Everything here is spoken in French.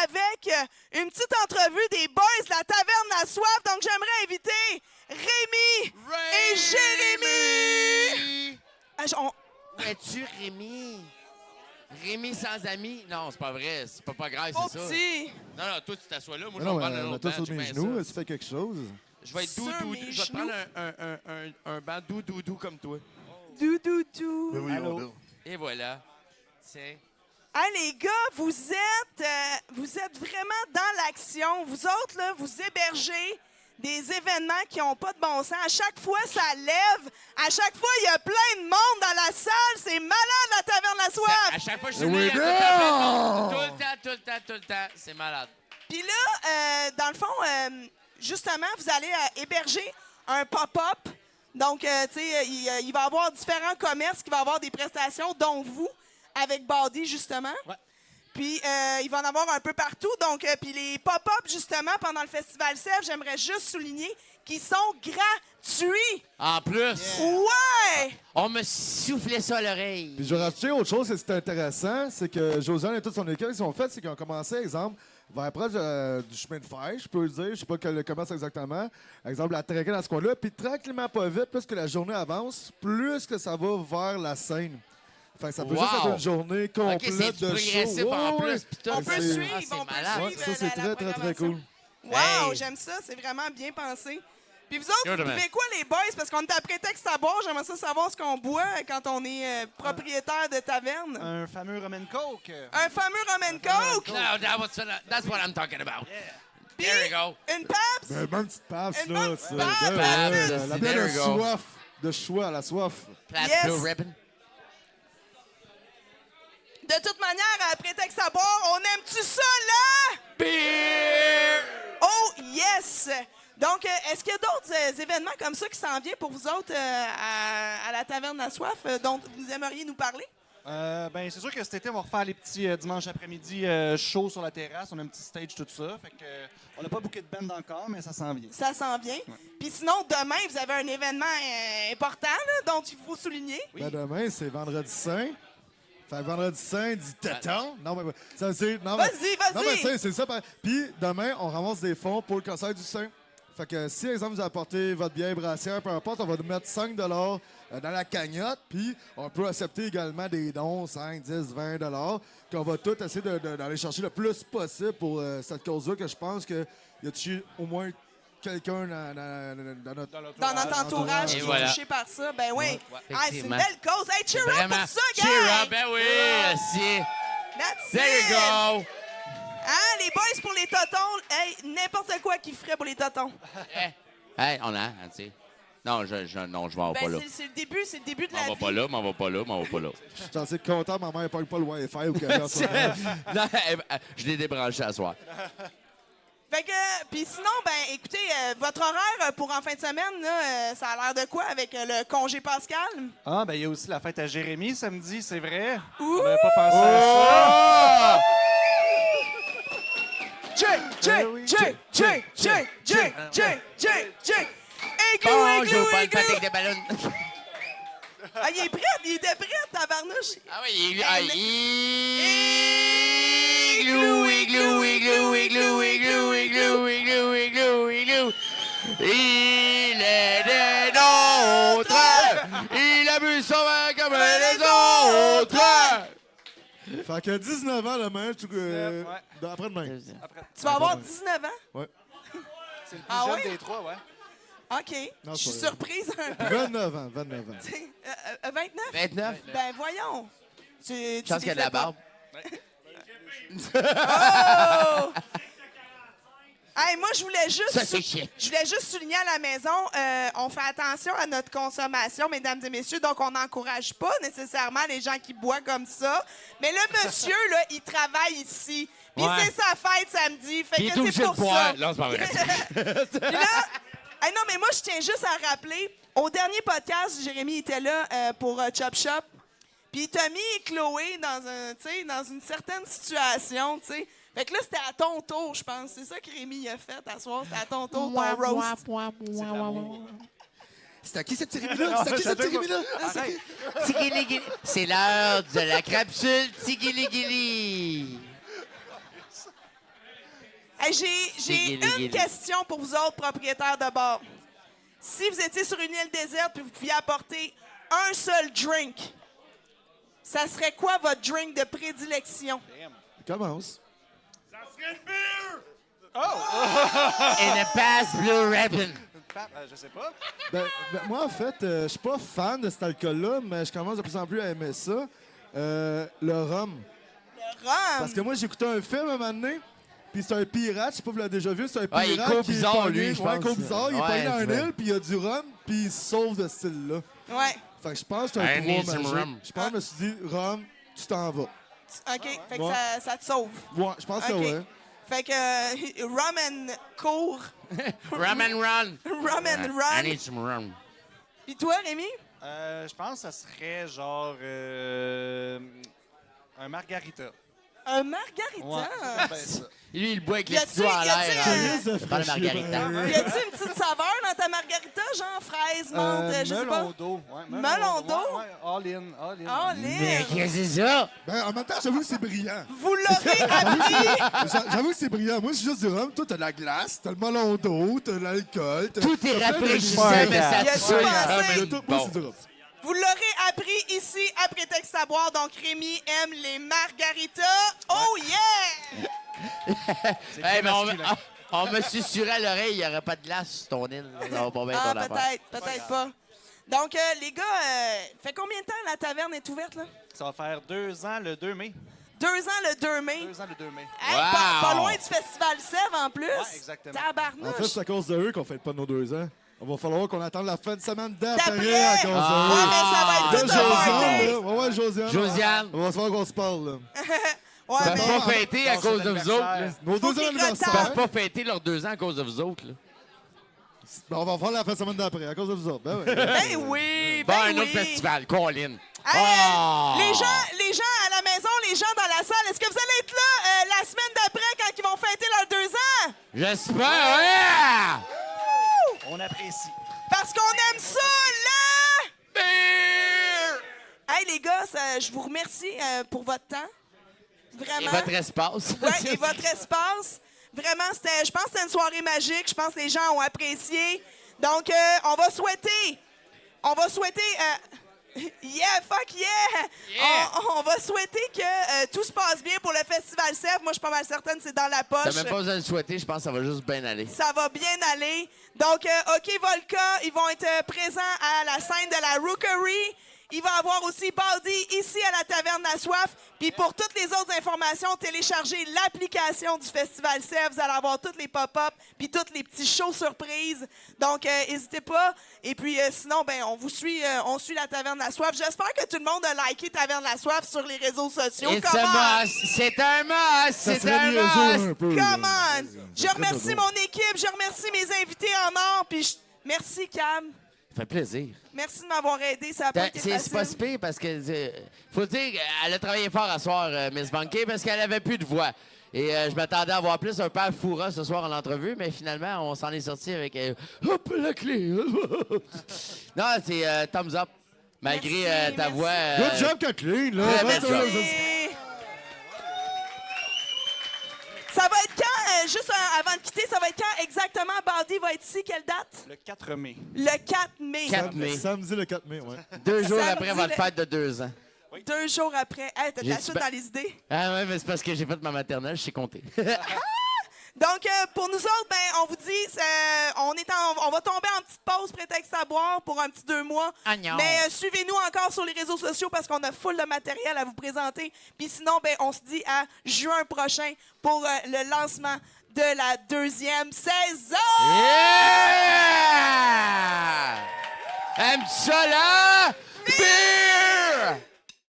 avec une petite entrevue des boys de la Taverne La Soif. Donc, j'aimerais inviter Rémi et Jérémy. Où es-tu, Rémi? Rémi sans amis? Non, c'est pas vrai. C'est pas grave, c'est ça. Petit. Non, toi, tu t'assois là. Moi, je Non, vais prendre un autre mets-toi banc. sur mes genoux, tu fais quelque chose. Je vais être Sur doux. mes Je vais te genoux. prendre un banc doux comme toi. Doudou. Oui, Et voilà. Tiens. Ah, les gars, vous êtes vraiment dans l'action. Vous autres, là, vous hébergez des événements qui n'ont pas de bon sens. À chaque fois, ça lève. À chaque fois, il y a plein de monde dans la salle. C'est malade, la Taverne La Soif. À chaque fois que je suis Oui, venu, il y a tout le temps. C'est malade. Puis là, dans le fond, justement, vous allez héberger un pop-up. Donc, tu sais, il va y avoir différents commerces qui vont avoir des prestations, dont vous, avec Body, justement. Ouais. Puis, il va en avoir un peu partout. Donc, puis les pop-up, justement, pendant le Festival Sèvres, j'aimerais juste souligner qu'ils sont gratuits. En plus, Ouais! on me soufflait ça à l'oreille. Puis je vais rajouter autre chose, c'est intéressant, c'est que Josiane et toute son équipe, ce qu'ils ont fait, c'est qu'ils ont commencé, exemple, vers proche du chemin de fer, je peux le dire, je sais pas quel commerce exactement. Exemple, la traquer dans ce coin-là, puis tranquillement, pas vite, plus que la journée avance, plus que ça va vers la Seine. Fait que ça peut Wow. juste être une journée OK, complète c'est du de progressif show. en Ouais, plus. Puis tout. On peut c'est- suivre, c'est on peut malade. suivre Ouais, ça, c'est la très, très, très programmation. cool. Wow, Hey. j'aime ça. C'est vraiment bien pensé. Puis vous autres, Yo, vous demain. buvez quoi, les boys? Parce qu'on est à prétexte à boire. J'aimerais ça savoir ce qu'on boit quand on est propriétaire de taverne. Un fameux rum and coke. Un fameux rum and coke. No, that's what I'm talking about. Puis There you go. une Pabst. Ben, bonne petite passe, Une là. bonne tu petite sais. passe, Ben, Pabst. ouais, la bière There de you go. soif, de choix, la soif. Plat Yes. Blue Ribbon. De toute manière, à prétexte à boire, on aime-tu ça, là? Beer! Oh, yes! Donc, est-ce qu'il y a d'autres événements comme ça qui s'en viennent pour vous autres à la Taverne La Soif dont vous aimeriez nous parler? Ben, c'est sûr que cet été, on va refaire les petits dimanches après-midi chauds sur la terrasse. On a un petit stage, tout ça. Fait que, on n'a pas bouquet de band encore, mais ça s'en vient. Ça s'en vient. Puis sinon, demain, vous avez un événement important là, dont il faut souligner. Ben, demain, c'est Vendredi Saint. Fait que Vendredi Saint, dit téton. Non, mais ça, c'est. Non, mais- Vas-y, Non, mais vas-y! c'est ça. Puis demain, on ramasse des fonds pour le cancer du sein. Fait que si, exemple, vous apportez votre bière brassière, peu importe, on va nous mettre 5 dans la cagnotte. Puis on peut accepter également des dons, 5, 10, 20 qu'on va tout essayer d'aller chercher le plus possible pour cette cause-là, que je pense qu'il y a touché au moins quelqu'un dans notre... Dans notre entourage Et qui voilà. est touché par ça, ben oui. Ah, c'est une effectivement. belle cause. Hey, cheer up Vraiment. pour ça, gars! Cheer up, ben oui, si. That's There it! you go. Hein, les boys pour les totons, hey, n'importe quoi qu'ils feraient pour les totons. Hey, on a, tu sais. Non, je m'en vais pas là. Ben, c'est le début de M'en la va vie. pas là, m'en va pas là, m'en va pas là. Je suis assez content, ma mère ne pogne pas le Wi-Fi ou quelque chose. Non, je l'ai débranché à soir. Fait que, puis sinon, ben, écoutez, votre horaire pour en fin de semaine, là, ça a l'air de quoi avec le congé Pascal? Ah, ben, il y a aussi la fête à Jérémy samedi, c'est vrai. Ouh! On n'avait pas pensé à ça. Bonjour, pas le Igloo! patek de ballon. Ah, il est prêt, il était prêt, tabarnouche. Ah oui, igloo, igloo, igloo, igloo, igloo, igloo, igloo, igloo, igloo. Il est des nôtres. Il a bu son vin comme les autres. Fait que 19 ans demain, 19, ouais. après-demain. Tu vas avoir 19 ans? Ouais. C'est le plus Ah jeune ouais? des trois, ouais. OK. Non, Je suis c'est pas vrai. surprise un peu. 29 ans, 29 ans. 29? 29. Ben voyons. Tu Je pense qu'il y a de la barbe. Oh! Hey, moi, je voulais Ça, c'est juste chic. souligner à la maison, on fait attention à notre consommation, mesdames et messieurs, donc on n'encourage pas nécessairement les gens qui boivent comme ça. Mais le monsieur, là, il travaille ici. Puis Ouais. c'est sa fête samedi, fait Puis il que est c'est obligé de pour ça. boire. Non, c'est pas vrai. Puis là, hey, non, mais moi, je tiens juste à rappeler, au dernier podcast, Jérémy était là pour Chop Shop. Puis t'as mis Chloé dans une certaine situation, tu sais. Fait que là, c'était à ton tour, je pense. C'est ça que Rémi a fait à soir. C'était à ton tour, ton roast. C'est à qui cette Rémi-là? C'est à qui cette Rémi-là? Tigili-gili. C'est l'heure de la capsule Tigili-gili. Hey, j'ai une question pour vous autres propriétaires de bar. Si vous étiez sur une île déserte et vous pouviez apporter un seul drink, ça serait quoi votre drink de prédilection? Commence. In a past blue ribbon. Je sais pas. Ben, moi, en fait, je suis pas fan de cet alcool-là, mais je commence de plus en plus à aimer ça. Le rhum. Le rhum. Parce que moi, j'ai écouté un film un moment donné, puis c'est un pirate, je sais pas si vous l'avez déjà vu, c'est un Ouais, il est pirate qui co-bizarre, pogné- lui, je ouais, pense. co-bizarre, il est Ouais, pogné dans c'est une vrai. île, puis il y a du rhum, puis il se sauve de ce style-là. Ouais. Fait que je pense que c'est I un need pouvoir some magique. rum. Je pense que je me suis dit, rhum, tu t'en vas. OK. Fait que Ouais. ça te sauve. Ouais, je pense que OK. ouais. Fait que rum and court. Rum and run. Rum and I run. need some rum. Puis toi, Rémi? Je pense que ça serait genre un margarita. Un margarita. Ouais, ça serait bien ça. Lui, il boit avec Y les a-tu- petits doigts en y a-tu l'air. un- hein. Risque de Pas le fraîchir, margarita. ben, Y a-tu une petite saveur dans ta margarita, genre fraise, menthe, je sais pas? Melon d'eau. Ouais, Melon d'eau? Ouais, all in. Oh, Mais Lynn! qu'est-ce que c'est ça? Ben, en même temps, j'avoue que c'est brillant. Vous l'aurez appris! J'avoue que c'est brillant. Moi, c'est juste du rhum. Toi, t'as de la glace, t'as le melon d'eau, t'as de l'alcool. Tout est rafraîchissant, Ouais, mais y a ça tout tue. pensé. Comme Moi, bon. c'est du rhum. Vous l'aurez appris ici à Prétexte à boire. Donc, Rémi aime les margaritas. Oh yeah! Hey, mais on me susurrait à l'oreille, il n'y aurait pas de glace sur ton île. Ça va pas bien Ah, ton affaire. peut-être pas. Donc, les gars, fait combien de temps la taverne est ouverte, là? Ça va faire 2 ans le 2 mai. 2 ans le 2 mai. 2 ans le 2 mai. Hey, Wow! pas loin du Festival Sèvres, en plus. Ouais, exactement. En fait, Tabarnouche. c'est à cause de eux qu'on fait pas nos 2 ans. On va falloir qu'on attende la fin de semaine d'après D'après. à cause Ouais, de eux. mais ça va Là, être tout un Josiane, party. là. Ouais, Josiane. Josiane. On va se voir qu'on se parle, là. Ouais, Ils mais... peuvent pas fêter à cause de vous autres. là. Nos Faut 2 ans qu'ils d'anniversaire. Ils retardent. peuvent pas fêter leurs 2 ans à cause de vous autres. là. Ben, on va faire la fin de semaine d'après à cause de vous autres. Ben ouais. Ben oui, Bon, ben un oui. autre festival, Colin. Hey, Oh! les gens à la maison, les gens dans la salle, est-ce que vous allez être là la semaine d'après quand ils vont fêter leurs 2 ans? J'espère, ouais! On apprécie. Parce qu'on aime ça, là! Hey, les gars, je vous remercie pour votre temps. Et Vraiment. votre espace. Ouais, et votre espace. Vraiment, je pense que c'était une soirée magique. Je pense que les gens ont apprécié. Donc, on va souhaiter... yeah, fuck yeah! Yeah! On va souhaiter que tout se passe bien pour le Festival Sèvres. Moi, je suis pas mal certaine que c'est dans la T'as poche. même pas besoin de le souhaiter, je pense que ça va juste bien aller. Ça va bien aller. Donc, OK Volca, ils vont être présents à la scène de la Rookery. Il va y avoir aussi Baldy ici à la Taverne La Soif. Puis pour toutes les autres informations, téléchargez l'application du Festival Sèvres. Vous allez avoir tous les pop-up puis tous les petits shows surprises. Donc, n'hésitez pas. Et puis, sinon, ben, on suit la Taverne La Soif. J'espère que tout le monde a liké Taverne La Soif sur les réseaux sociaux. It's Come a on! must! C'est un must! Ça C'est serait un niaiseux must! un peu. Come là. on! Je remercie mon équipe, je remercie mes invités en or, puis merci Cam. Ça fait plaisir. Merci de m'avoir aidé, ça n'a pas été C'est pas si facile. pire parce que, faut dire, elle a travaillé fort à soir, Miss Bunky, parce qu'elle avait plus de voix. Et je m'attendais à avoir plus un père fourra ce soir en entrevue, mais finalement, on s'en est sorti avec hop, la clé. Non, c'est thumbs up. Malgré Merci, ta merci. voix. Good job, Kathleen. Là. Très Ouais, belle ça, job. Ça va être quand, juste avant de quitter, ça va être quand exactement Baldy va être ici? Quelle date? Le 4 mai. Le 4 mai. 4 mai. Samedi le 4 mai, ouais. 2 jours Samedi, après votre le- fête de 2 ans. 2 jours après. Hey, t'as de la J'ai- suite dans les idées. Ah ouais, mais c'est parce que j'ai fait ma maternelle, je sais compter. Donc, pour nous autres, ben, on vous dit, on va tomber en petite pause prétexte à boire pour un petit 2 mois. Ah non. Mais suivez-nous encore sur les réseaux sociaux parce qu'on a full de matériel à vous présenter. Puis sinon, ben, on se dit à juin prochain pour le lancement de la 2e saison. Yeah! Aime ça là?